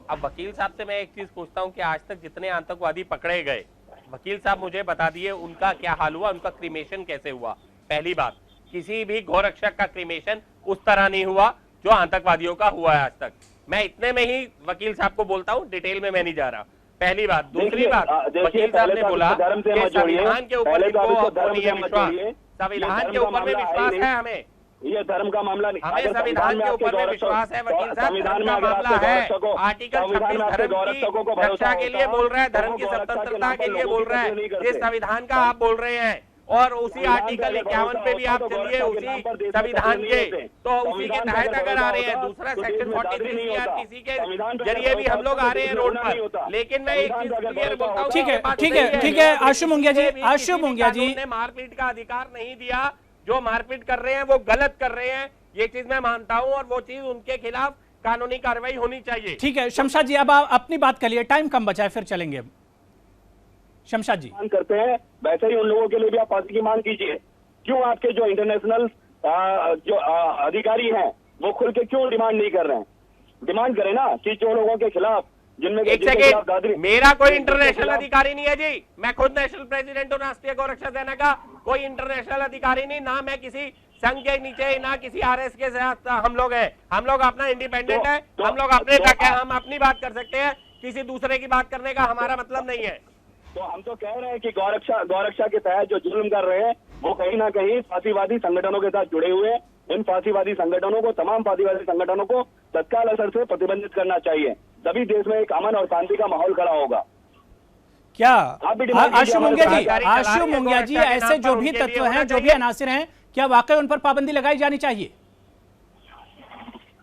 अब वकील साहब से मैं एक चीज पूछता हूं कि आज तक जितने आतंकवादी पकड़े गए, वकील साहब मुझे बता दिए उनका क्या हाल हुआ, उनका क्रीमेशन कैसे हुआ। पहली बात, किसी भी गौरक्षक का क्रीमेशन उस तरह नहीं हुआ जो आतंकवादियों का हुआ है आज तक। मैं इतने में ही वकील साहब को बोलता हूँ, डिटेल में मैं नहीं जा रहा। पहली बात। दूसरी बात, वकील साहब ने बोला कि संविधान के ऊपर विश्वास, संविधान के ऊपर में विश्वास है हमें, ये धर्म का मामला नहीं, हमें संविधान के ऊपर में विश्वास है। वकील साहब, धर्म का मामला है। आर्टिकल 26 धर्म की रक्षा के लिए बोल रहा है, धर्म की स्वतंत्रता के लिए बोल रहा है, जिस संविधान का आप बोल रहे हैं। और उसी आर्टिकल 51 पे भी आप चलिए, उसी संविधान के, तो उसी के तहत अगर आ रहे हैं, दूसरा सेक्शन 43 सीआरपीसी के जरिए भी हम लोग आ रहे हैं रोड पर। लेकिन मैं एक चीज क्लियर बोलता हूँ, ठीक है आशु मोंगिया जी, ने मारपीट का अधिकार नहीं दिया। जो मारपीट कर रहे हैं वो गलत कर रहे हैं, ये चीज मैं मानता हूं, और वो चीज उनके खिलाफ कानूनी कार्रवाई होनी चाहिए। ठीक है शमशाद जी, अब आप अपनी बात करिए, टाइम कम बचा है, फिर चलेंगे। शमशाद जी मांग करते हैं, वैसे ही उन लोगों के लिए भी आप फांसी की मांग कीजिए। क्यों आपके जो इंटरनेशनल जो अधिकारी हैं वो खुल के क्यों डिमांड नहीं कर रहे हैं? डिमांड करें ना कि जो लोगों के खिलाफ जिनमें एक सेकेंड, मेरा कोई इंटरनेशनल अधिकारी नहीं है जी। मैं खुद नेशनल प्रेसिडेंट हूँ राष्ट्रीय गौरक्षा सेना का। कोई इंटरनेशनल अधिकारी नहीं, ना मैं किसी संघ के नीचे, ना किसी आरएस के साथ हम लोग हैं। हम लोग अपना इंडिपेंडेंट है, हम लोग अपने तक है, हम अपनी बात कर सकते हैं, किसी दूसरे की बात करने का हमारा मतलब नहीं है। तो हम तो कह रहे हैं कि गौरक्षा के तहत जो जुल्म कर रहे हैं वो कहीं ना कहीं फांसीवादी संगठनों के साथ जुड़े हुए हैं। इन फांसीवादी संगठनों को, तमाम फांसीवादी संगठनों को तत्काल असर से प्रतिबंधित करना चाहिए, तभी देश में एक अमन और शांति का माहौल खड़ा होगा। क्या आशु मुंगिया जी, ऐसे जो भी तत्व हैं, जो भी अनासिर हैं, क्या वाकई उन पर पाबंदी लगाई जानी चाहिए?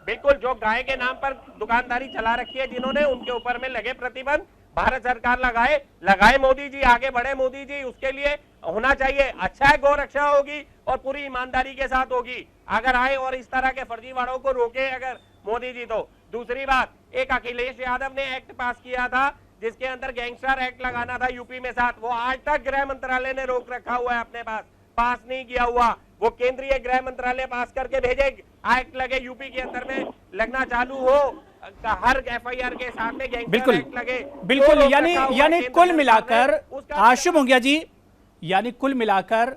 बिल्कुल, जो गाय के नाम पर दुकानदारी चला रखी है जिन्होंने, उनके ऊपर में लगे प्रतिबंध भारत सरकार लगाए मोदी जी, आगे बढ़े मोदी जी, उसके लिए होना चाहिए। अच्छा है, गौरक्षा होगी और पूरी ईमानदारी के साथ होगी अगर आए और इस तरह के फर्जीवाड़ों को रोके अगर मोदी जी। तो दूसरी बात, एक अखिलेश यादव ने एक्ट पास किया था जिसके अंदर गैंगस्टर एक्ट लगाना था यूपी में साथ, वो आज तक गृह मंत्रालय ने रोक रखा हुआ है अपने पास नहीं किया हुआ। वो केंद्रीय गृह मंत्रालय पास करके भेजे, एक्ट लगे यूपी के अंदर में लगना चालू हो, हर एफआईआर के साथ में गैंगस्टर एक्ट लगे। बिल्कुल, यानी कुल मिलाकर आशु मुंगिया जी, यानी कुल मिलाकर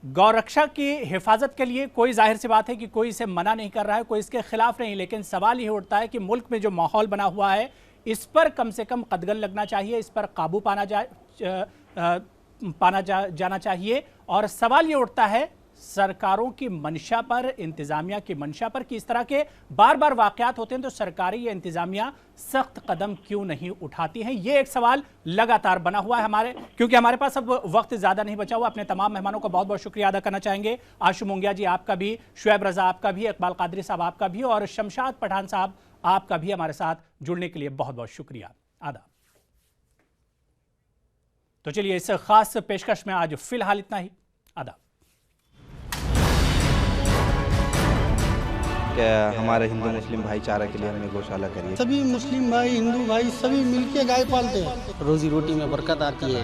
गौरक्षा की हिफाजत के लिए कोई, जाहिर सी बात है कि कोई इसे मना नहीं कर रहा है, कोई इसके खिलाफ नहीं, लेकिन सवाल ये उठता है कि मुल्क में जो माहौल बना हुआ है इस पर कम से कम कदगन लगना चाहिए, इस पर काबू पाना जाना चाहिए। और सवाल ये उठता है सरकारों की मंशा पर, इंतजामिया की मंशा पर, कि इस तरह के बार बार वाकयात होते हैं तो सरकारी या इंतजामिया सख्त कदम क्यों नहीं उठाती हैं। ये एक सवाल लगातार बना हुआ है हमारे, क्योंकि हमारे पास अब वक्त ज्यादा नहीं बचा हुआ। अपने तमाम मेहमानों का बहुत बहुत शुक्रिया अदा करना चाहेंगे। आशु मुंगिया जी आपका भी, शुएब रजा आपका भी, इकबाल कादरी साहब आपका भी, और शमशाद पठान साहब आपका भी हमारे साथ जुड़ने के लिए बहुत बहुत शुक्रिया। आदाब। तो चलिए, इस खास पेशकश में आज फिलहाल इतना ही। आदाब। क्या हमारे हिंदू मुस्लिम भाईचारा के लिए हमने गौशाला करी है। सभी मुस्लिम भाई, हिंदू भाई सभी मिलके गाय पालते हैं। रोजी रोटी में बरकत आती है।